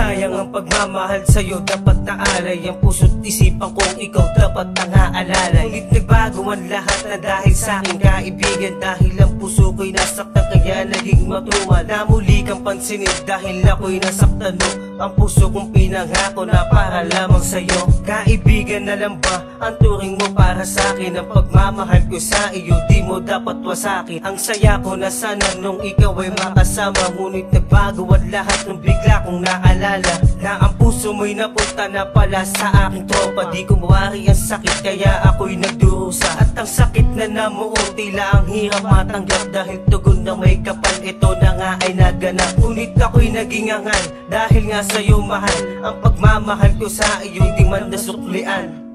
sayang ang pagmamahal sa'yo. Dapat naalay ang puso't isipan kong ikaw dapat nang aalalay. Ngunit nagbago ang lahat na dahil sa'king kaibigan. Dahil ang puso ko'y nasaktan kaya naging matumal. Na muli kang pansinin dahil ako'y nasaktan mo. Ang puso kong pinangako na para lamang sa'yo. Kaibigan na lang ba ang turing mo para sa'kin? Ang pagmamahal ko sa iyo di mo dapat wasakin. Ang saya ko na sana nung ikaw ay makasama. Ngunit nagbago ang lahat nung bigla kong naalala na ang puso mo'y napunta na pala sa aking tropa. Di ko mawari ang sakit kaya ako'y nagdurusa. At ang sakit na namuong tila ang hirap matanggap. Dahil tugon na may kapal ito na nga ay naganap. Ngunit ako'y naging angal dahil nga sa'yo mahal. Ang pagmamahal ko sa iyo di man nasuklian.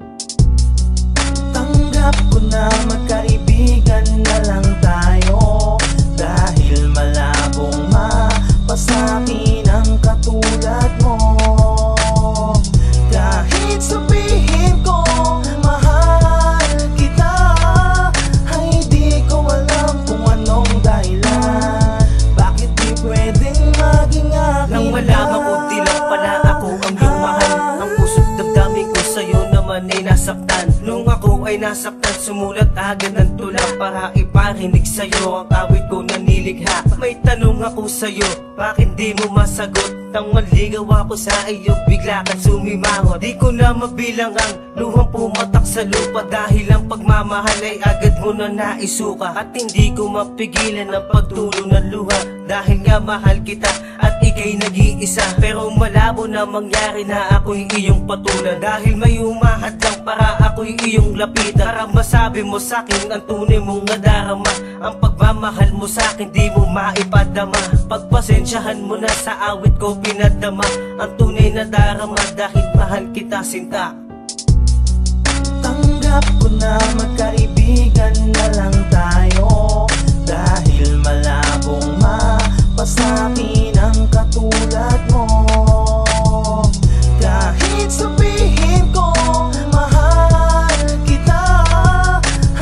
Tanggap ko na magkaibigan na lang tayo. Dahil malabong mapasakin ang katulad mo. Kahit sabihin ko mahal kita, ay di ko alam kung anong dahilan. Bakit di pwedeng maging akin nang malaman ko di lang pala ako ang iyong mahal. Ang puso't damdamin ko sa'yo naman ay nasaktan. Nung ako ay nasaktan, sumulat agad ng tula para iparinig sa'yo ang awit ko na nilikha. May tanong ako sa'yo, bakit di mo masagot? Nang maligaw ako sa iyo, bigla kang sumimangot. Di ko na mabilang ang luhang pumatak sa lupa. Dahil ang pagmamahal ay agad mo na naisuka. At hindi ko mapigilan ang pagtulo ng luha. Dahil nga mahal kita at ika'y nag-iisa. Pero malabo na mangyari na ako'y iyong patulan. Dahil may umahad lang para ako'y iyong lapitan. Para masabi mo sa'kin ang tunay mong nadarama. Ang pagmamahal mo sa'kin di mo maipadama. Pagpasensyahan mo na sa awit ko pinadama. Ang tunay na darama dahil mahal kita sinta. Tanggap ko na magkaibigan na lang tayo. Dahil malabong mapasakin ang katulad mo. Kahit sabihin ko mahal kita,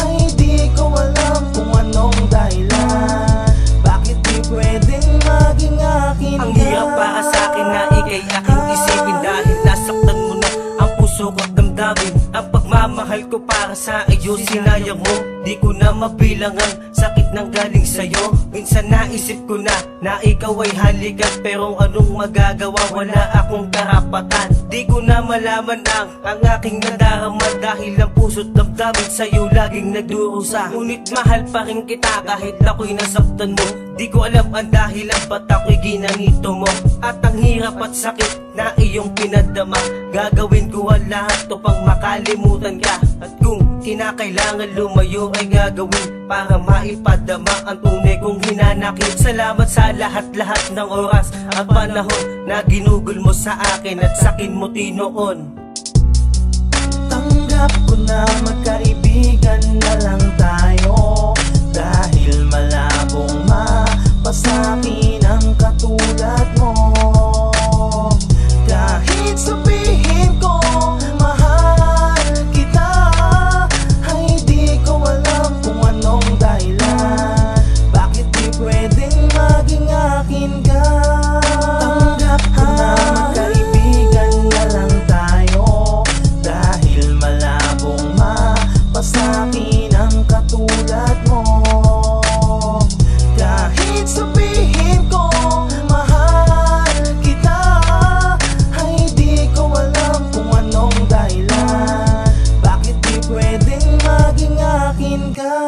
ay di ko alam kung anong dahilan. Bakit di pwedeng maging akin ang hirap para sa'kin na ika'y aking isipin. Dahil nasaktan mo na ang puso ko't damdamin. Ang pagmamahal ko para sa iyo sinayang mo. Di ko na mabilang ang sakit ng galing sa'yo. Minsan naisip ko na ikaw ay halikan. Pero anong magagawa, wala akong karapatan. Di ko na malaman ang aking nadarama. Dahil ang puso't damdamin sa'yo laging nagdurusa. Ngunit mahal pa rin kita kahit ako'y nasaktan mo. Di ko alam ang dahilan ba't ako'y ginanito mo. At ang hirap at sakit na iyong pinadama. Gagawin ko ang lahat to pang makalimutan ka. At kung kinakailangan lumayo ay gagawin para maipadama ang tunay kong hinanakit. Salamat sa lahat-lahat ng oras at panahon na ginugol mo sa akin at sakin mo tinoon. Tanggap ko na magkaibigan na lang tayo. Dahil malabong mapasakin ang katulad mo. Kahit sabihin ko mahal kita, ay di ko alam kung anong dahilan. Bakit di pwedeng maging akin ka? Tanggap ko na magkaibigan na lang tayo. Dahil malabong mapasakin ang katulad mo. Kahit sabihin ko mahal kita, ay di ko alam kung anong dahilan. Bakit di pwedeng maging akin ka?